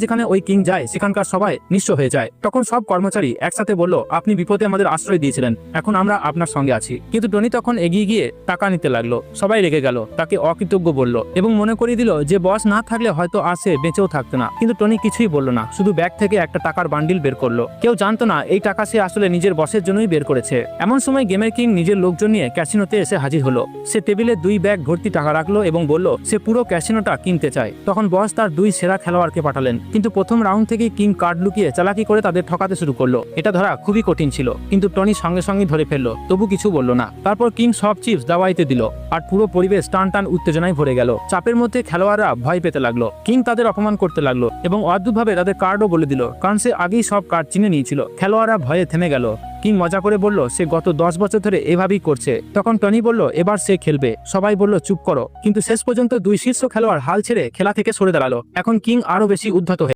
যেখানে ওই কিং যায় সেখানকার সবাই নিঃস্ব হয়ে যায়। তখন সব কর্মচারী একসাথে বলল, আপনি বিপদে আমাদের আশ্রয় দিয়েছিলেন, এখন আমরা আপনার সঙ্গে আছি। কিন্তু টনি তখন এগিয়ে গিয়ে টাকা নিতে লাগলো। সবাই রেগে গেল, তাকে অকৃতজ্ঞ বলল এবং মনে করিয়ে দিল যে বস না থাকলে হয়তো আসে বেঁচেও থাকতো না। কিন্তু টনি কিছুই বলল না, শুধু ব্যাগ থেকে একটা টাকার বান্ডিল বের করলো। কেউ জানতো না এই টাকা সে আসলে নিজের বসের জন্যই বের করেছে। এমন সময় গেমের কিং নিজের লোকজন নিয়ে ক্যাসিনোতে এসে হাজির হলো। সে টেবিলে 2 ব্যাগ ভর্তি টাকা রাখলো এবং বলল সে পুরো ক্যাসিনোটা কিনতে চায়। তখন বস তার 2 সেরা খেলোয়াড়কে পাঠালেন, কিন্তু প্রথম রাউন্ড থেকেই কিং কার্ড লুকিয়ে চালাকি করে তাদের ঠকাতে শুরু করলো। এটা ধরা খুবই কঠিন ছিল, কিন্তু টনি সঙ্গে সঙ্গে ধরে ফেললো, তবু কিছু বলল না। তারপর কিং সব চিপস দাওয়াইতে দিল, আর পুরো পরিবেশ টান টান উত্তেজনায় ভরে গেল। চাপের মধ্যে খেলোয়াড়রা ভয় পেতে লাগলো। কিং তাদের অপমান করতে লাগলো এবং অদ্ভুতভাবে তাদের কার্ডও বলে দিল, কারণ সে আগেই সব কার্ড চিনে নিয়েছিল। খেলোয়াড়রা ভয়ে থেমে গেল। কিং মজা করে বলল সে গত 10 বছর ধরে এভাবেই করছে। তখন টনি বলল এবার সে খেলবে। সবাই বলল চুপ করো, কিন্তু শেষ পর্যন্ত 2 শীর্ষ খেলোয়াড় হাল ছেড়ে খেলা থেকে সরে দাঁড়ালো। এখন কিং আরো বেশি উদ্ধত হয়ে